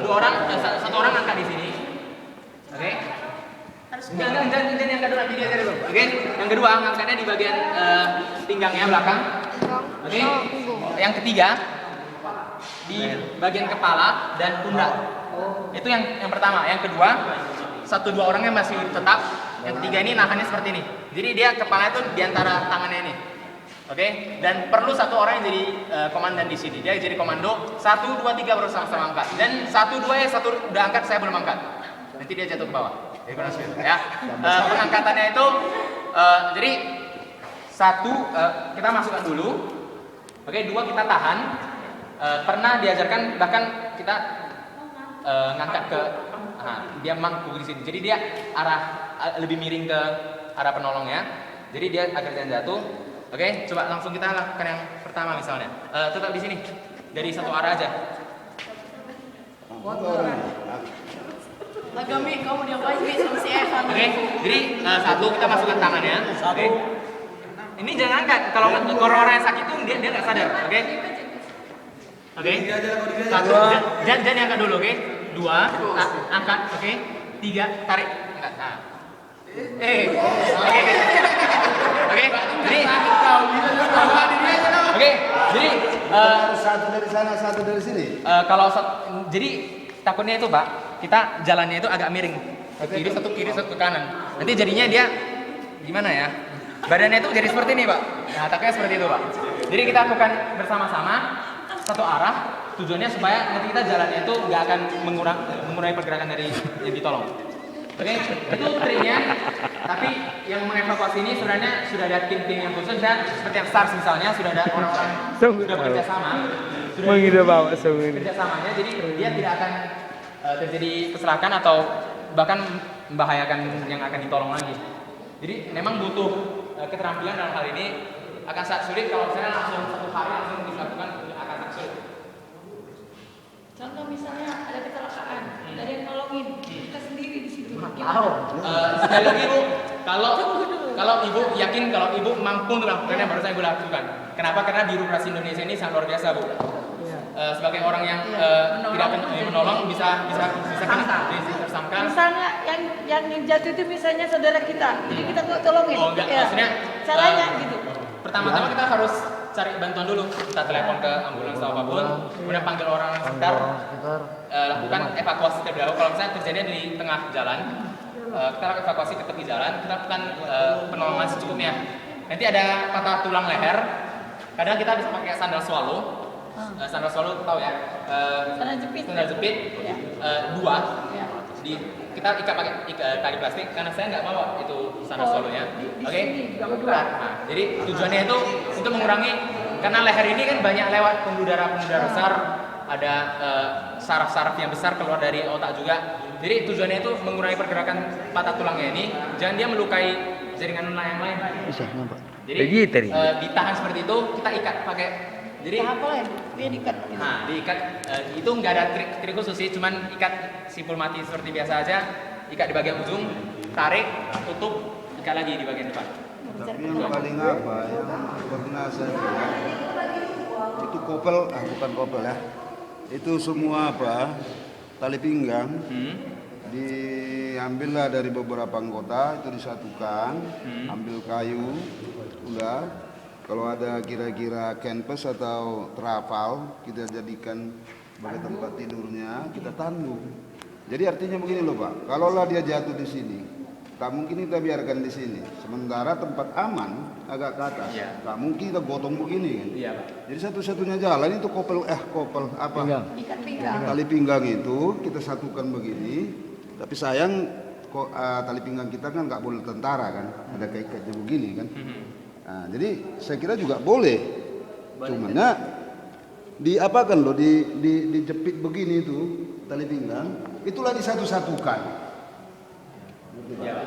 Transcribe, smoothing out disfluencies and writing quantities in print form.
satu orang angkat di sini. Oke? Jangan yang kedua nanti dia dulu. Oke? Yang kedua angkatnya di bagian pinggangnya belakang. Oke? Yang ketiga di bagian kepala dan pundak. Itu yang pertama. Yang kedua, 1-2 orangnya masih tetap. Yang ketiga ini nahannya seperti ini. Jadi dia kepalanya tuh di antara tangannya ini. Oke? Dan perlu 1 orang yang jadi komandan di sini. Dia jadi komando. 1, 2, 3 baru sama-sama angkat. Dan 1, 2 ya 1 udah angkat, saya belum angkat. Nanti dia jatuh ke bawah. Ya. Pengangkatannya itu jadi 1 kita masukkan dulu. Oke, 2 kita tahan. Pernah diajarkan bahkan kita ngangkat ke dia mangkuk di sini. Jadi dia lebih miring ke arah penolongnya. Jadi dia agar jangan jatuh. Oke, coba langsung kita lakukan yang pertama misalnya. Tetap di sini. Dari 1 arah aja. Lagami kamu diapain sama si Evan? Oke, jadi 1 kita masukkan tangannya. Oke. Ini jangan angkat. Kalau orang yang sakit itu dia nggak sadar. Oke. Oke. 1 jangan angkat dulu. Oke. 2 angkat. Oke. 3 tarik. Angkat. Nah. Oke. Oke. Jadi oke. Jadi 1 dari sana, 1 dari sini. Jadi takutnya itu Pak, kita jalannya itu agak miring. Satu kiri, satu ke kanan. Nanti jadinya dia gimana ya? Badannya itu jadi seperti ini Pak. Nah, takutnya seperti itu Pak. Jadi kita lakukan bersama-sama 1 arah. Tujuannya supaya nanti kita jalannya itu nggak akan mengurangi pergerakan dari yang ditolong. Oke, itu triknya. Tapi yang mengevakuasi ini sebenarnya sudah ada tim-tim yang khusus dan seperti yang SARS misalnya sudah ada orang-orang sudah bekerja sama. Kerjasamanya, jadi dia tidak akan terjadi kecelakaan atau bahkan membahayakan yang akan ditolong lagi. Jadi memang butuh keterampilan dalam hal ini. Akan sangat sulit kalau saya langsung 1 hari langsung dilakukan, akan sangat sulit. Contoh misalnya ada kecelakaan, ada yang nolongin, kita sendiri di situ. Sekali lagi Bu, kalau Ibu yakin kalau Ibu mampu untuk melakukannya baru saya lakukan. Kenapa? Karena birokrasi Indonesia ini sangat luar biasa Bu. Sebagai orang yang tidak menolong bisa kena tersangka. Misalnya yang jatuh itu misalnya saudara kita, jadi kita nggak tolongin. Oh enggak, maksudnya caranya gitu. Pertama-tama kita harus cari bantuan dulu. Kita telepon ke ambulans atau apapun, kemudian panggil orang sekitar, lakukan evakuasi terlebih dahulu. Kalau misalnya terjadi di tengah jalan, kita lakukan evakuasi ke tepi jalan, kita lakukan penolongan secukupnya. Nanti ada patah tulang leher, kadang kita bisa pakai sandal swallow. Sandal swallow tahu ya? Sandal jepit. 2. Kita ikat pakai tali plastik karena saya nggak bawa itu sandal swallow-nya. Oke? Nah, jadi tujuannya itu untuk mengurangi karena leher ini kan banyak lewat pembuluh darah besar, ada saraf-saraf yang besar keluar dari otak juga. Jadi tujuannya itu mengurangi pergerakan patah tulangnya ini, jangan dia melukai jaringan yang lain. Jadi ditahan seperti itu, kita ikat pakai. Jadi apa ya? Dia diikat. Nah, diikat itu nggak ada trik khusus sih, cuman ikat simpul mati seperti biasa aja, ikat di bagian ujung, tarik, tutup, ikat lagi di bagian depan. Tapi yang paling apa yang pernah saya lihat itu bukan kopel ya. Itu semua tali pinggang diambillah dari beberapa anggota, itu disatukan, ambil kayu, udah. Kalau ada kira-kira canvas atau trafal, kita jadikan sebagai tempat tidurnya, kita tanggung. Jadi artinya begini loh Pak, kalaulah dia jatuh di sini, tak mungkin kita biarkan di sini. Sementara tempat aman agak ke atas, tak mungkin kita gotong begini kan. Iya Pak. Jadi satu-satunya jalan itu Ikat pinggang. tali pinggang itu kita satukan begini. Tapi sayang tali pinggang kita kan nggak boleh tentara kan, ada kaikatnya begini kan. Nah, jadi saya kira juga boleh. Cumannya diapakan loh, dijepit begini itu tali pinggang, itulah disatu-satukan. Ya,